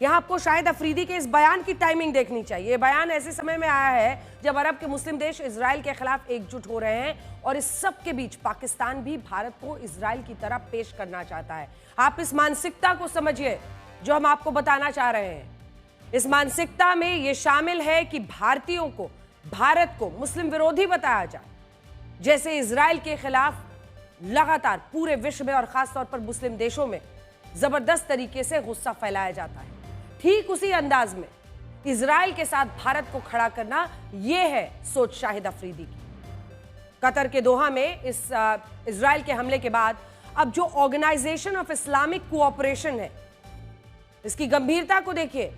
यहाँ आपको शाहिद अफरीदी के इस बयान की टाइमिंग देखनी चाहिए। ये बयान ऐसे समय में आया है जब अरब के मुस्लिम देश इजराइल के खिलाफ एकजुट हो रहे हैं और इस सब के बीच पाकिस्तान भी भारत को इजराइल की तरह पेश करना चाहता है। आप इस मानसिकता को समझिए जो हम आपको बताना चाह रहे हैं। इस मानसिकता में यह शामिल है कि भारतीयों को, भारत को मुस्लिम विरोधी बताया जाए, जैसे इजराइल के खिलाफ लगातार पूरे विश्व में और खासतौर पर मुस्लिम देशों में जबरदस्त तरीके से गुस्सा फैलाया जाता है। ठीक उसी अंदाज में इजराइल के साथ भारत को खड़ा करना, यह है सोच शाहिद अफरीदी की। कतर के दोहा में इस इजराइल के हमले के बाद अब जो ऑर्गेनाइजेशन ऑफ इस्लामिक कोऑपरेशन है, इसकी गंभीरता को देखिए।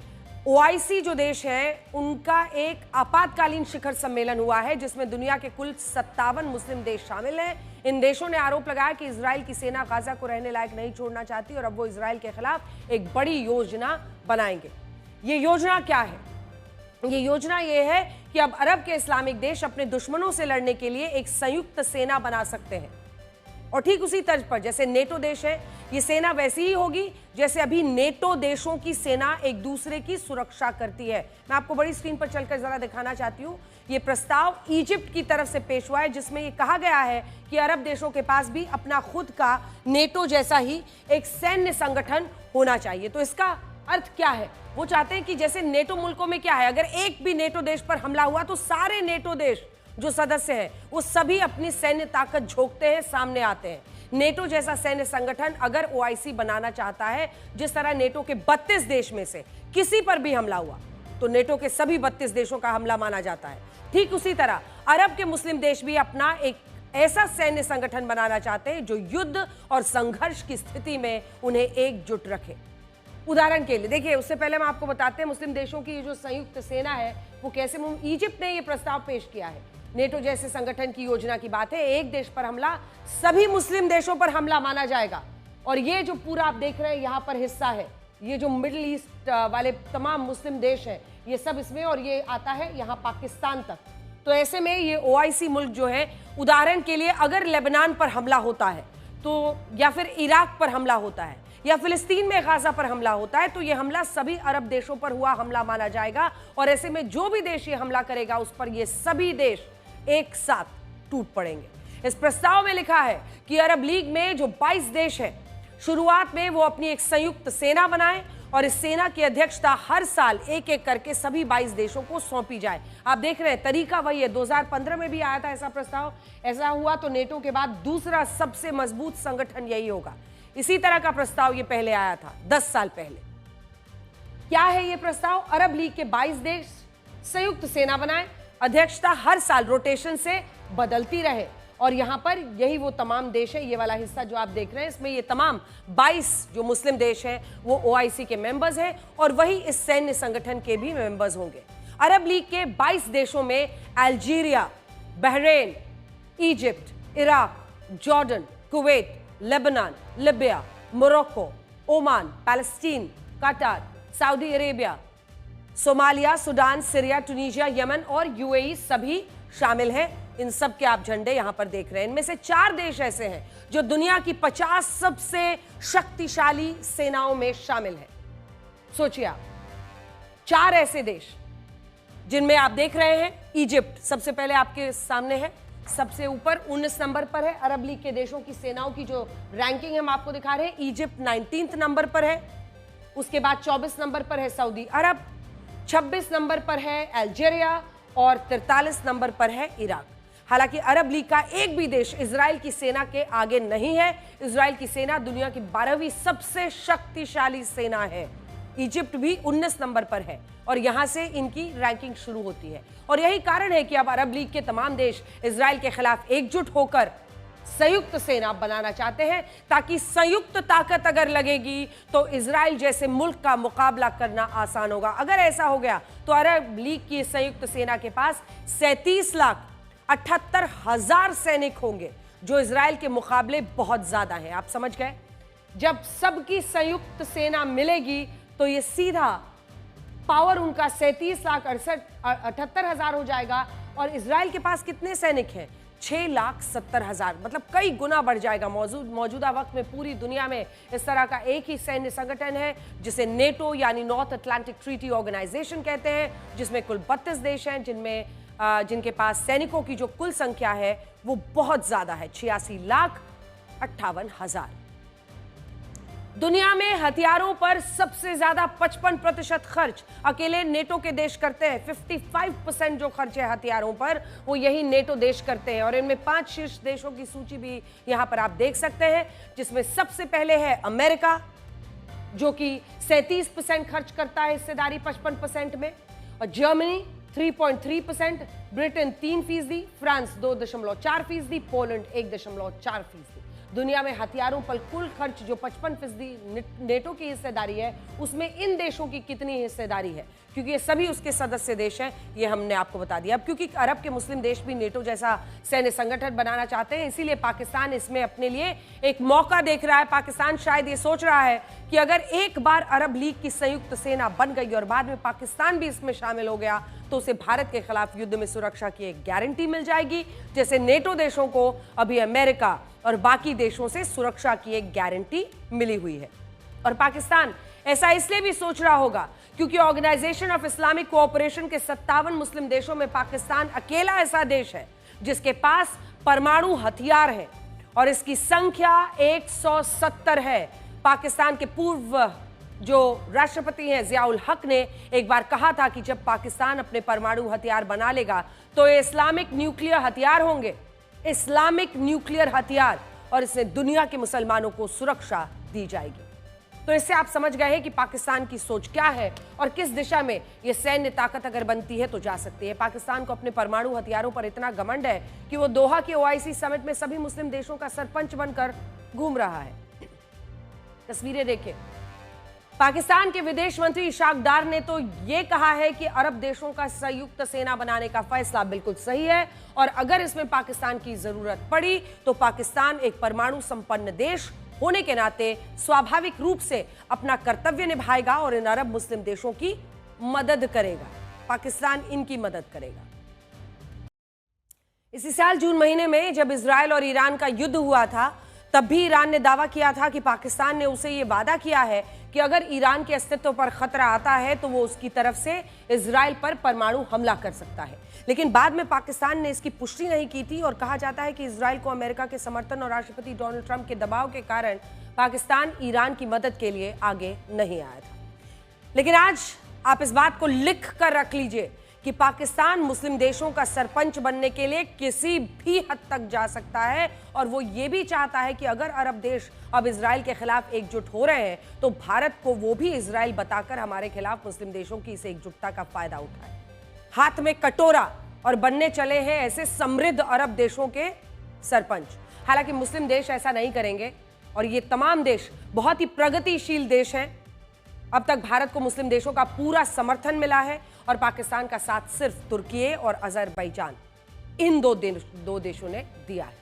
ओआईसी जो देश है उनका एक आपातकालीन शिखर सम्मेलन हुआ है जिसमें दुनिया के कुल 57 मुस्लिम देश शामिल हैं। इन देशों ने आरोप लगाया कि इजराइल की सेना गाजा को रहने लायक नहीं छोड़ना चाहती और अब वो इजराइल के खिलाफ एक बड़ी योजना बनाएंगे। ये योजना क्या है? ये योजना ये है कि अब अरब के इस्लामिक देश अपने दुश्मनों से लड़ने के लिए एक संयुक्त सेना बना सकते हैं और ठीक उसी तर्ज पर जैसे नेटो देश है, ये सेना वैसी ही होगी जैसे अभी नेटो देशों की सेना एक दूसरे की सुरक्षा करती है। मैं आपको बड़ी स्क्रीन पर चलकर जरा दिखाना चाहती हूँ। ये प्रस्ताव इजिप्ट की तरफ से पेश हुआ है जिसमें ये कहा गया है कि अरब देशों के पास भी अपना खुद का नेटो जैसा ही एक सैन्य संगठन होना चाहिए। तो इसका अर्थ क्या है? वो चाहते हैं कि जैसे नेटो मुल्कों में क्या है, अगर एक भी नेटो देश पर हमला हुआ तो सारे नेटो देश जो सदस्य हैं वो सभी अपनी सैन्य ताकत झोंकते हैं, सामने आते हैं। नेटो जैसा सैन्य संगठन अगर ओआईसी बनाना चाहता है, जिस तरह नेटो के 32 देश में से किसी पर भी हमला हुआ तो नेटो के सभी 32 देशों का हमला माना जाता है, ठीक उसी तरह अरब के मुस्लिम देश भी अपना एक ऐसा सैन्य संगठन बनाना चाहते हैं जो युद्ध और संघर्ष की स्थिति में उन्हें एकजुट रखे। उदाहरण के लिए देखिए, उससे पहले हम आपको बताते हैं मुस्लिम देशों की जो संयुक्त सेना है वो कैसे। इजिप्ट ने यह प्रस्ताव पेश किया है। नेटो जैसे संगठन की योजना की बात है, एक देश पर हमला सभी मुस्लिम देशों पर हमला माना जाएगा और ये जो पूरा आप देख रहे हैं यहां पर हिस्सा है, ये जो मिडिल ईस्ट वाले तमाम मुस्लिम देश हैं ये सब इसमें, और ये आता है यहां पाकिस्तान तक। तो ऐसे में ये ओआईसी मुल्क जो है, उदाहरण के लिए अगर लेबनान पर हमला होता है तो, या फिर इराक पर हमला होता है, या फिलिस्तीन में गाजा पर हमला होता है, तो यह हमला सभी अरब देशों पर हुआ हमला माना जाएगा और ऐसे में जो भी देश ये हमला करेगा उस पर ये सभी देश एक साथ टूट पड़ेंगे। इस प्रस्ताव में लिखा है कि अरब लीग में जो 22 देश हैं, शुरुआत में वो अपनी एक संयुक्त सेना बनाएं और इस सेना की अध्यक्षता हर साल एक एक करके सभी 22 देशों को सौंपी जाए। आप देख रहे हैं तरीका वही है। 2015 में भी आया था ऐसा प्रस्ताव। ऐसा हुआ तो नेटो के बाद दूसरा सबसे मजबूत संगठन यही होगा। इसी तरह का प्रस्ताव ये पहले आया था 10 साल पहले। क्या है ये प्रस्ताव? अरब लीग के 22 देश संयुक्त सेना बनाएं, अध्यक्षता हर साल रोटेशन से बदलती रहे और यहां पर यही वो तमाम देश है, ये वाला हिस्सा जो आप देख रहे हैं इसमें ये तमाम 22 जो मुस्लिम देश हैं वो ओआईसी के मेंबर्स हैं और वही इस सैन्य संगठन के भी मेंबर्स होंगे। अरब लीग के 22 देशों में Algeria, Bahrain, Egypt, Iraq, Jordan, Kuwait, Lebanon, Libya, Morocco, Oman, Palestine, Qatar, Saudi Arabia, Somalia, Sudan, Syria, Tunisia, Yemen और यूएई सभी शामिल हैं। इन सब के आप झंडे यहां पर देख रहे हैं। इनमें से 4 देश ऐसे हैं जो दुनिया की 50 सबसे शक्तिशाली सेनाओं में शामिल हैं। सोचिए आप, 4 ऐसे देश जिनमें आप देख रहे हैं इजिप्ट सबसे पहले आपके सामने है, सबसे ऊपर 19 नंबर पर है। अरब लीग के देशों की सेनाओं की जो रैंकिंग हम आपको दिखा रहे हैं, इजिप्ट 19 नंबर पर है। उसके बाद 24 नंबर पर है सऊदी अरब, 26 नंबर पर है अल्जीरिया और 43 नंबर पर है इराक। हालांकि अरब लीग का एक भी देश इजराइल की सेना के आगे नहीं है। इजराइल की सेना दुनिया की 12वीं सबसे शक्तिशाली सेना है। इजिप्ट भी 19 नंबर पर है और यहां से इनकी रैंकिंग शुरू होती है और यही कारण है कि अब अरब लीग के तमाम देश इजराइल के खिलाफ एकजुट होकर संयुक्त सेना बनाना चाहते हैं ताकि संयुक्त ताकत अगर लगेगी तो इजराइल जैसे मुल्क का मुकाबला करना आसान होगा। अगर ऐसा हो गया तो अरब लीग की संयुक्त सेना के पास 37,78,000 सैनिक होंगे जो इजराइल के मुकाबले बहुत ज्यादा हैं। आप समझ गए? जब सबकी संयुक्त सेना मिलेगी तो ये सीधा पावर उनका 37,78,000 हो जाएगा और इजराइल के पास कितने सैनिक हैं? 6,70,000, मतलब कई गुना बढ़ जाएगा। मौजूदा वक्त में पूरी दुनिया में इस तरह का एक ही सैन्य संगठन है जिसे नेटो यानी नॉर्थ अटलांटिक ट्रीटी ऑर्गेनाइजेशन कहते हैं, जिसमें कुल 32 देश हैं, जिनके पास सैनिकों की जो कुल संख्या है वो बहुत ज्यादा है, 86,58,000। दुनिया में हथियारों पर सबसे ज्यादा 55% खर्च अकेले नेटो के देश करते हैं। 55% जो खर्च है हथियारों पर वो यही नेटो देश करते हैं। और इनमें 5 शीर्ष देशों की सूची भी यहां पर आप देख सकते हैं, जिसमें सबसे पहले है अमेरिका, जो कि 37% खर्च करता है हिस्सेदारी 55% में, और जर्मनी 3.3%, ब्रिटेन 3%, फ्रांस 2.4%, पोलैंड 1.4%। दुनिया में हथियारों पर कुल खर्च जो 55% नेटो की हिस्सेदारी है, उसमें इन देशों की कितनी हिस्सेदारी है, क्योंकि ये सभी उसके सदस्य देश हैं, ये हमने आपको बता दिया। अब क्योंकि अरब के मुस्लिम देश भी नेटो जैसा सैन्य संगठन बनाना चाहते हैं, इसीलिए पाकिस्तान इसमें अपने लिए एक मौका देख रहा है। पाकिस्तान शायद ये सोच रहा है कि अगर एक बार अरब लीग की संयुक्त सेना बन गई और बाद में पाकिस्तान भी इसमें शामिल हो गया, तो उसे भारत के खिलाफ युद्ध में सुरक्षा की एक गारंटी मिल जाएगी, जैसे नेटो देशों को अभी अमेरिका और बाकी देशों से सुरक्षा की एक गारंटी मिली हुई है। और पाकिस्तान ऐसा इसलिए भी सोच रहा होगा क्योंकि ऑर्गेनाइजेशन ऑफ इस्लामिक कोऑपरेशन के 57 मुस्लिम देशों में पाकिस्तान अकेला ऐसा देश है जिसके पास परमाणु हथियार है, और इसकी संख्या 170 है। पाकिस्तान के पूर्व जो राष्ट्रपति हैं जियाउल हक ने एक बार कहा था कि जब पाकिस्तान अपने परमाणु हथियार बना लेगा तो ये इस्लामिक न्यूक्लियर हथियार होंगे, इस्लामिक न्यूक्लियर हथियार, और इसमें दुनिया के मुसलमानों को सुरक्षा दी जाएगी। तो इससे आप समझ गए हैं कि पाकिस्तान की सोच क्या है और किस दिशा में यह सैन्य ताकत अगर बनती है तो जा सकती है। पाकिस्तान को अपने परमाणु हथियारों पर इतना घमंड है कि वो दोहा के ओआईसी समिट में सभी मुस्लिम देशों का सरपंच बनकर घूम रहा है। तस्वीरें देखिए, पाकिस्तान के विदेश मंत्री इशाक डार ने तो यह कहा है कि अरब देशों का संयुक्त सेना बनाने का फैसला बिल्कुल सही है, और अगर इसमें पाकिस्तान की जरूरत पड़ी तो पाकिस्तान एक परमाणु संपन्न देश होने के नाते स्वाभाविक रूप से अपना कर्तव्य निभाएगा और इन अरब मुस्लिम देशों की मदद करेगा। पाकिस्तान इनकी मदद करेगा। इसी साल जून महीने में जब इजराइल और ईरान का युद्ध हुआ था, तब भी ईरान ने दावा किया था कि पाकिस्तान ने उसे यह वादा किया है कि अगर ईरान के अस्तित्व पर खतरा आता है तो वो उसकी तरफ से इजराइल पर परमाणु हमला कर सकता है। लेकिन बाद में पाकिस्तान ने इसकी पुष्टि नहीं की थी, और कहा जाता है कि इजराइल को अमेरिका के समर्थन और राष्ट्रपति डोनाल्ड ट्रंप के दबाव के कारण पाकिस्तान ईरान की मदद के लिए आगे नहीं आया था। लेकिन आज आप इस बात को लिख कर रख लीजिए कि पाकिस्तान मुस्लिम देशों का सरपंच बनने के लिए किसी भी हद तक जा सकता है, और वो ये भी चाहता है कि अगर अरब देश अब इजराइल के खिलाफ एकजुट हो रहे हैं तो भारत को वो भी इजराइल बताकर हमारे खिलाफ मुस्लिम देशों की इस एकजुटता का फायदा उठाए। हाथ में कटोरा और बनने चले हैं ऐसे समृद्ध अरब देशों के सरपंच। हालांकि मुस्लिम देश ऐसा नहीं करेंगे, और ये तमाम देश बहुत ही प्रगतिशील देश हैं। अब तक भारत को मुस्लिम देशों का पूरा समर्थन मिला है, और पाकिस्तान का साथ सिर्फ तुर्की और अजरबैजान, इन दो देशों ने दिया है।